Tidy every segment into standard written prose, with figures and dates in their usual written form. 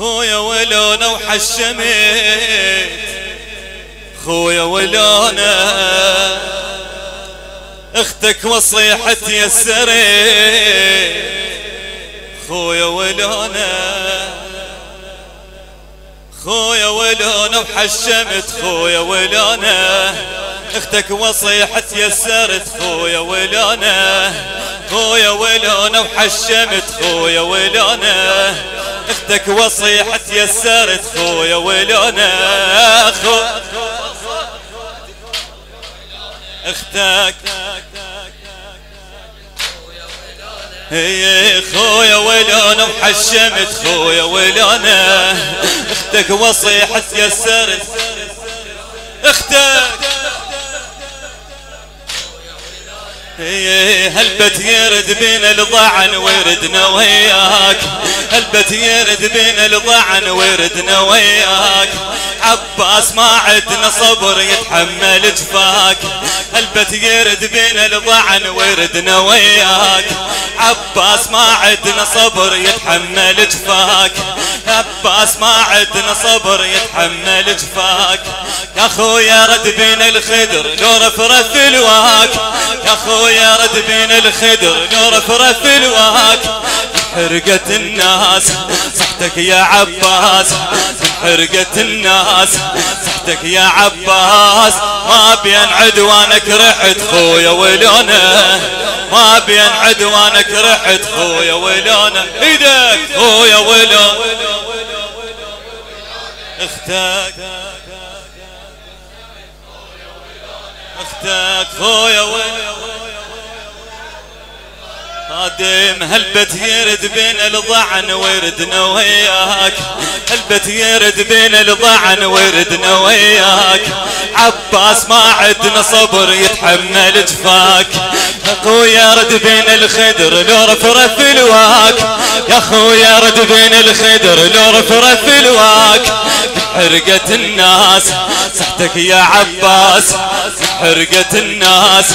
خويا ولونا وحشمت خويا ولونا اختك وصيحة يسرت خويا ولونا خويا ولونا وحشمت خويا ولونا اختك وصيحة يسرت خويا ولونا خويا ولونا وحشمت خويا ولونا اختك وصيحة يسرت خويا ولونا اختك هي خويا ولونا وحشمت خويا ولونا اختك وصيحة يسرت اختك هلبت يرد بين الضعن وردنا وياك هلبت يرد بين الضعن وردنا وياك عباس ما عدنا صبر يتحمل جفاك هلبت يرد بين الضعن وردنا وياك عباس ما عدنا صبر يتحمل جفاك عباس ما عدنا صبر يتحمل جفاك يا خويا رد بين الخدر لو رفرف الواك يا خويا رد بين الخدر لو رفرف الواك حرقت الناس صحتك يا عباس حرقت الناس صحتك يا عباس ما بين عدوانك رحت خويا ولونا ما بين عدوانك رحت خويا ولونا ايدك خويا ولونا اختك اختك خويا ولونا قادم هلبت يرد بين الضعن وردنا وياك هلبت يرد بين الضعن وردنا وياك عباس ما عدنا صبر يتحمل جفاك يا خويا رد بين الخدر لو رفرف الواك يا خويا رد بين الخدر لو رفرف الواك حرقت الناس صحتك يا عباس حرقت الناس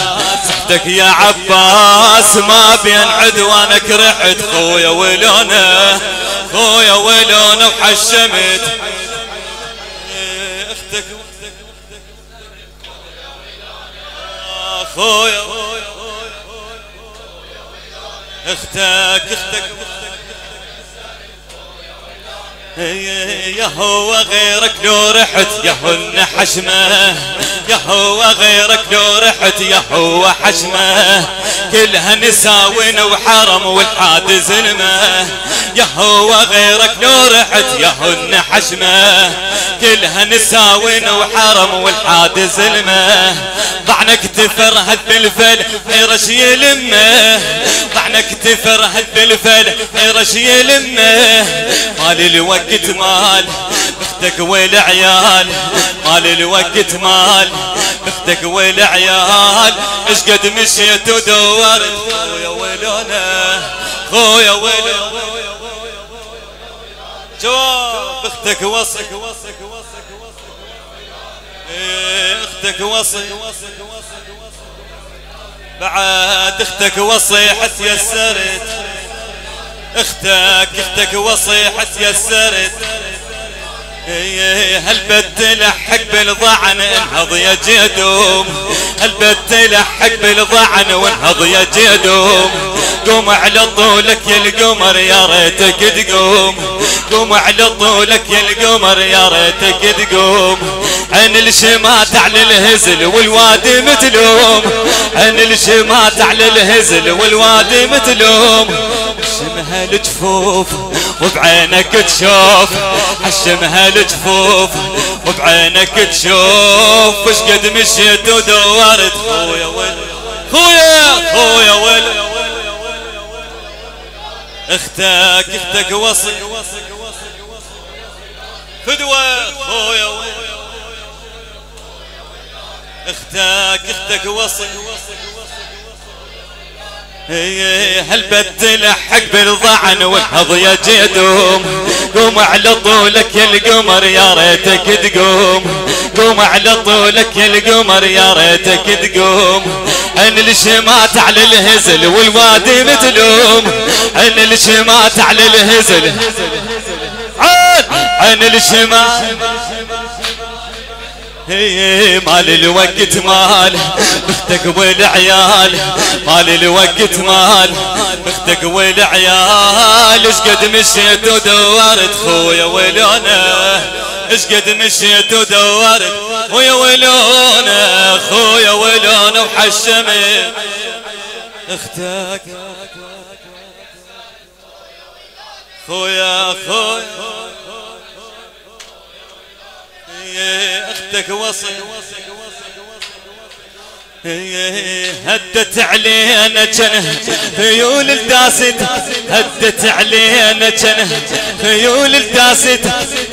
صحتك يا عباس ما بين عدوانك رحت خويا ولونا خويا ولونا وحشمت اختك خويا اختك يا هو غيرك لو رحت يا هن حشمه يا هو غيرك لو رحت يا هو حشمه كلها نساوين وحرم والحاد زلمه يا هو غيرك لو رحت يا هن حشمه كلها نساوين وحرم والحاد زلمه ضعنك تفرهد بالفل حيرش يلمه ضعنك تفرهد بالفل حيرش يلمه مال الوقت مال اختك والعيال مال الوقت مال اختك والعيال اش قد مشيت ودورت خويا ولونا خويا ولونا جواب اختك وصي اختك وصي بعد اختك وصيحة يسرت اختك وصيحة يسرت هل بتلحق بالضعن انهض يا جدوم هل بتلحق بالضعن وانهض يا جدوم قوم على طولك يا القمر يا ريتك تقوم قوم على طولك يا القمر يا ريتك تقوم عين الشمات على الهزل والوادي متلوم عين الشمات على الهزل والوادي متلوم حشمها الجفوف وبعينك تشوف حشمها الجفوف وبعينك تشوف وش قد مشيت ودورت خويا ول اختك وصي فدوة خويا ول اختك وصي هل بتلحق بالضعن وانهض يا جدوم قوم على طولك يا القمر يا ريتك تقوم قوم على طولك يا القمر يا ريتك تقوم عين الشمات على الهزل والوادي متلوم عين الشمات على الهزل عاد عن الشمال مال الوقت مال اختك والعيال مال الوقت مال اختك والعيال اشقد مشيت ودورت خويا ولونه اشقد مشيت ودورت خويا ولونه خويا ولونه وحشمت اختك خويا اختك وصل هدت علينا جنه خيول الداست هدت علينا جنه خيول الداست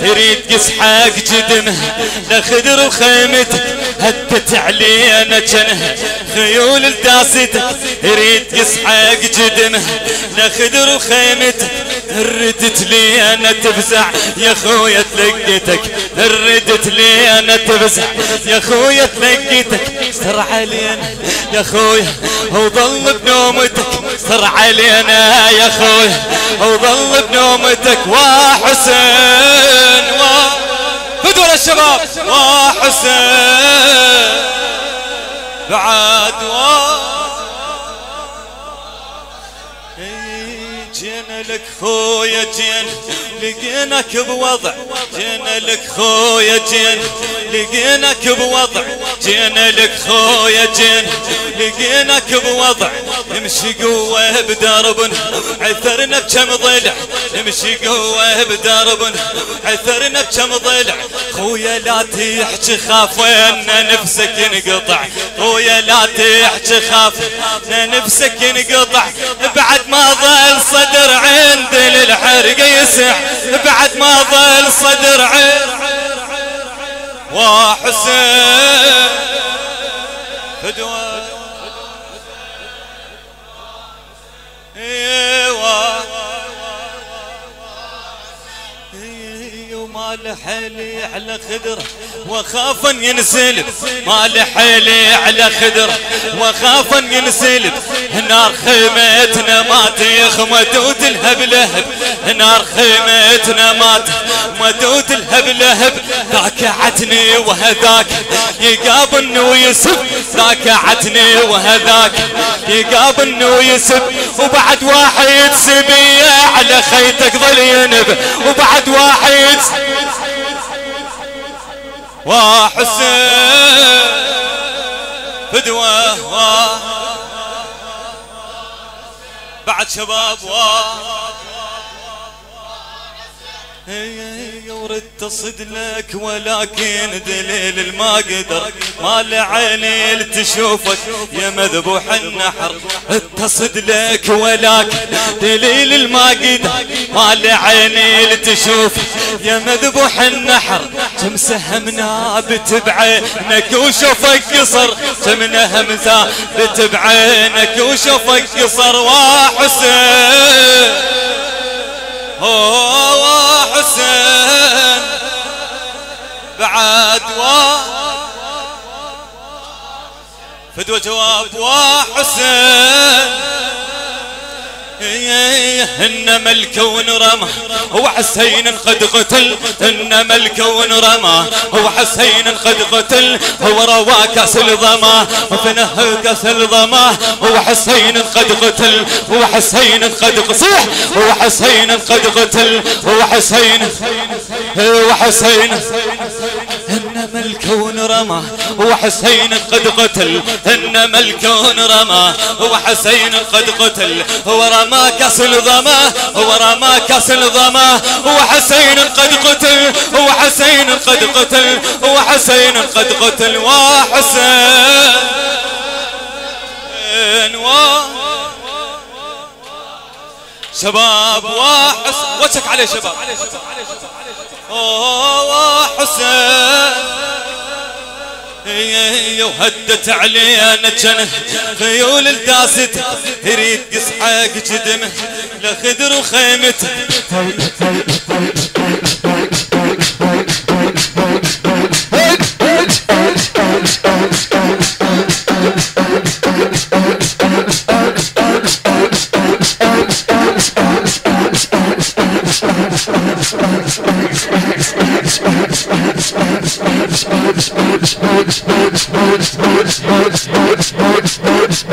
تريد قسحق جدمه لخدر وخيمتك هدت علينا جنه خيول الداست تريد قسحق جدمه لخدر وخيمتك ردت لي انا تفزع يا خويا تلقيتك ردت لي انا تفزع يا خويا تلقيتك سر علينا يا خويا وظل بنومتك سر علينا يا خويا وظل بنومتك وحسين فدوا للشباب وحسين بعد جينا لك خويا جين لقيناك بوضع جينا لك خويا جين لقيناك بوضع جينا لك خويا جين لقيناك بوضع نمشي قوة بدرب عثرنا بكم ضلع نمشي قوة بدرب عثرنا بكم ضلع خويا لا تحكي خاف ان نفسك ينقطع خويا لا تحكي خاف ان نفسك ينقطع بعد ما ظل صدر عند للحرق يسع بعد ما ظل صدر عند وحسين فدوى وما لحالي على خدر وخاف ان ينسلب ما لحالي على خدر وخاف ان ينسلب نار خيمتنا ما تخمد تلهب لهب نار خيمتنا ما تلهب لهب ذاك عتني وهذاك يقابلني ويسب ذاك عتني وهذاك يقابلني ويسب وبعد واحد سبيه على خيتك ظل ينب وبعد واحد وحسين فدوى بعد شباب وردت اصد لك ولكن دليل ما قدر ما لعيني تشوفك يا مذبوح النحر اتصد لك ولكن دليل ما قدر ما لعيني تشوفك يا مذبوح النحر كم سهمنا بتبعينك وشوفك قصر كم نهمنا بتبعينك وشوفك قصر وحسين حسين بعد فدوى جواب وحسين انما الكون رمى هو حسين قد قتل انما الكون رمى هو حسين قد قتل هو روى كاس الظما وفنه كاس الظما هو حسين قد قتل هو حسين قد قصيح هو حسين قد قتل هو حسين هو حسين انما الكون رمى هو حسين قد قتل انما الكون رمى هو حسين قد قتل هو رمى كاس الظما هو رمى كاس الظما هو حسين قد قتل هو حسين قد قتل هو حسين قد قتل وحسين شباب وحسين وجهك عليه شباب وحسين وهدت علينا جنه خيول الداست يريد يسحق جدمه لخدر وخيمته It's